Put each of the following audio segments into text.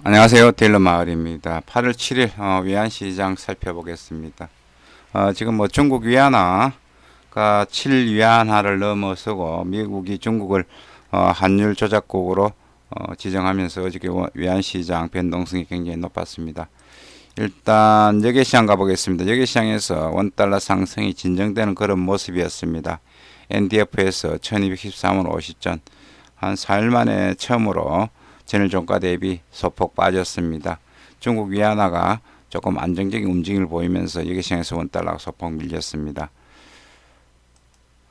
안녕하세요. 딜러 마을입니다. 8월 7일 위안시장 살펴보겠습니다. 지금 뭐 중국 위안화가 7위안화를 넘어서고 미국이 중국을 환율 조작국으로 지정하면서 어저께 위안시장 변동성이 굉장히 높았습니다. 일단 여객시장 가보겠습니다. 여객시장에서 원달러 상승이 진정되는 그런 모습이었습니다. NDF에서 1213원 50전 한 4일 만에 처음으로 전일 종가 대비 소폭 빠졌습니다. 중국 위안화가 조금 안정적인 움직임을 보이면서 여객시장에서 원달러가 소폭 밀렸습니다.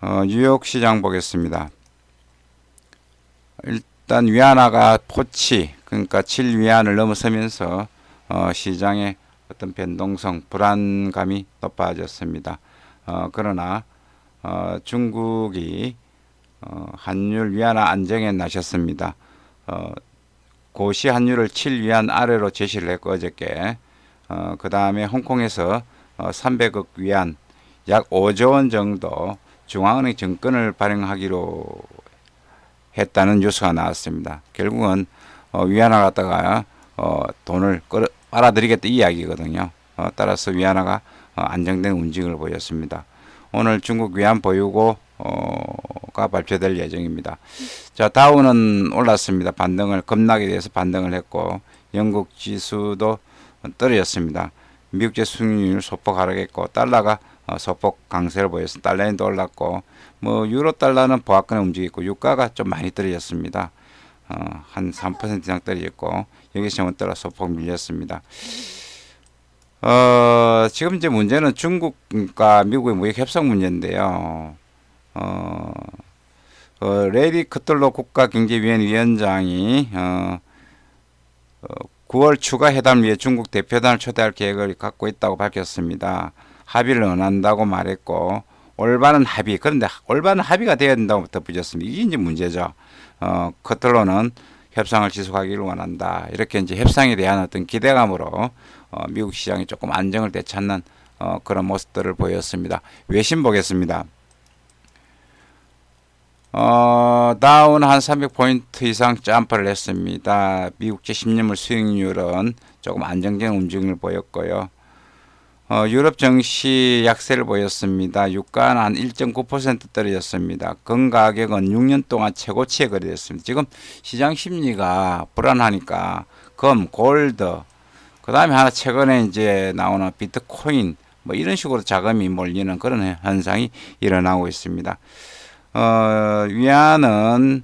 뉴욕 시장 보겠습니다. 일단 위안화가 포치 그러니까 7위안을 넘어서면서 시장의 어떤 변동성 불안감이 높아졌습니다. 그러나 중국이 환율 위안화 안정에 나섰습니다. 고시 환율을 7위안 아래로 제시를 했고 어저께 그 다음에 홍콩에서 300억 위안 약 5조 원 정도 중앙은행 증권을 발행하기로 했다는 뉴스가 나왔습니다. 결국은 위안화 갖다가 돈을 빨아들이겠다 이 이야기거든요. 따라서 위안화가 안정된 움직임을 보였습니다. 오늘 중국 위안 보유고가 발표될 예정입니다. 자, 다우는 올랐습니다. 반등을 급락에 대해서 반등을 했고 영국 지수도 떨어졌습니다. 미국제 수익률 소폭 하락했고 달러가 소폭 강세를 보였습니다. 달러인도 올랐고 뭐 유로 달러는 보합권에 움직였고 유가가 좀 많이 떨어졌습니다. 한 3% 이상 떨어졌고 여기서 원달러 소폭 밀렸습니다. 지금 이제 문제는 중국과 미국의 무역 협상 문제인데요. 레리 크틀로 국가경제위원 위원장이 9월 추가 회담을 위해 중국 대표단을 초대할 계획을 갖고 있다고 밝혔습니다. 합의를 원한다고 말했고 올바른 합의, 그런데 올바른 합의가 되어야 된다고 덧붙였습니다. 이게 이제 문제죠. 크틀로는 협상을 지속하기를 원한다. 이렇게 이제 협상에 대한 어떤 기대감으로 미국 시장이 조금 안정을 되찾는 그런 모습들을 보였습니다. 외신 보겠습니다. 다운 한 300포인트 이상 점프를 했습니다. 미국제 10년물 수익률은 조금 안정적인 움직임을 보였고요. 유럽 증시 약세를 보였습니다. 유가는 한 1.9% 떨어졌습니다. 금 가격은 6년 동안 최고치에 거래됐습니다. 지금 시장 심리가 불안하니까 금, 골드, 그 다음에 하나 최근에 이제 나오는 비트코인 뭐 이런 식으로 자금이 몰리는 그런 현상이 일어나고 있습니다. 위안은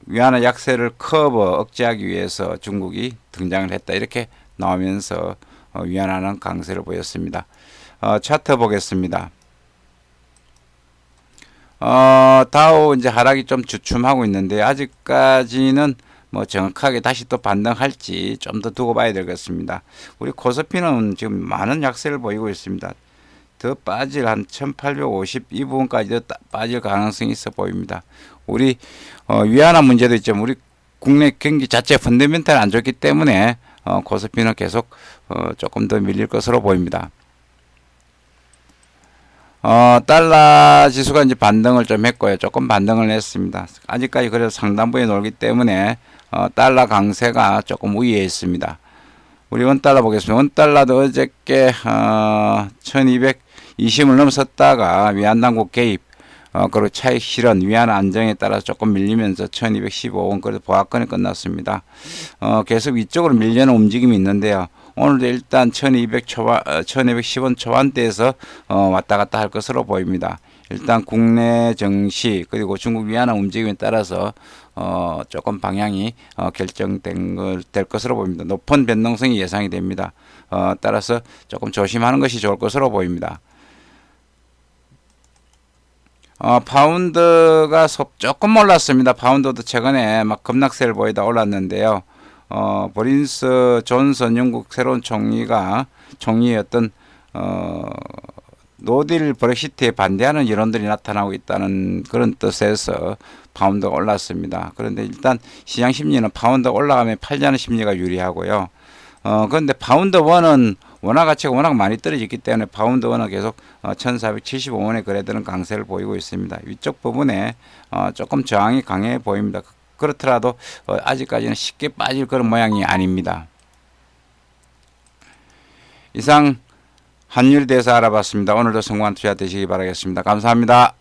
위안화 약세를 커버 억제하기 위해서 중국이 등장을 했다 이렇게 나오면서 위안화는 강세를 보였습니다. 차트 보겠습니다. 다우 이제 하락이 좀 주춤하고 있는데 아직까지는 뭐 정확하게 다시 또 반등할지 좀 더 두고 봐야 되겠습니다. 우리 코스피는 지금 많은 약세를 보이고 있습니다. 더 빠질 한 1850 이 부분까지 더 빠질 가능성이 있어 보입니다. 우리 위안화 문제도 있지만 우리 국내 경기 자체 펀더멘탈이 안 좋기 때문에 코스피는 계속 조금 더 밀릴 것으로 보입니다. 달러 지수가 이제 반등을 좀 했고요. 조금 반등을 했습니다. 아직까지 그래도 상단부에 놀기 때문에 달러 강세가 조금 우위에 있습니다. 우리 원달러 보겠습니다. 원달러도 어저께 1220을 넘어섰다가 위안당국 개입 그리고 차익 실현 위안화 안정에 따라서 조금 밀리면서 1215원 그래도 보합권에 끝났습니다. 계속 위쪽으로 밀려는 움직임이 있는데요. 오늘도 일단 1210원 초반대에서 왔다 갔다 할 것으로 보입니다. 일단 국내 증시 그리고 중국 위안화 움직임에 따라서 조금 방향이 결정될 것으로 보입니다. 높은 변동성이 예상이 됩니다. 따라서 조금 조심하는 것이 좋을 것으로 보입니다. 파운드가 조금 올랐습니다. 파운드도 최근에 막 급락세를 보이다 올랐는데요. 보리스 존슨 영국 새로운 총리의 어떤 노딜 브렉시트에 반대하는 여론들이 나타나고 있다는 그런 뜻에서 파운드가 올랐습니다. 그런데 일단 시장 심리는 파운드가 올라가면 팔자는 심리가 유리하고요. 그런데 파운드 원은 원화 가치가 워낙 많이 떨어졌기 때문에 파운드 원은 계속 1475원에 거래되는 강세를 보이고 있습니다. 위쪽 부분에 조금 저항이 강해 보입니다. 그렇더라도 아직까지는 쉽게 빠질 그런 모양이 아닙니다. 이상 환율에 대해서 알아봤습니다. 오늘도 성공한 투자 되시기 바라겠습니다. 감사합니다.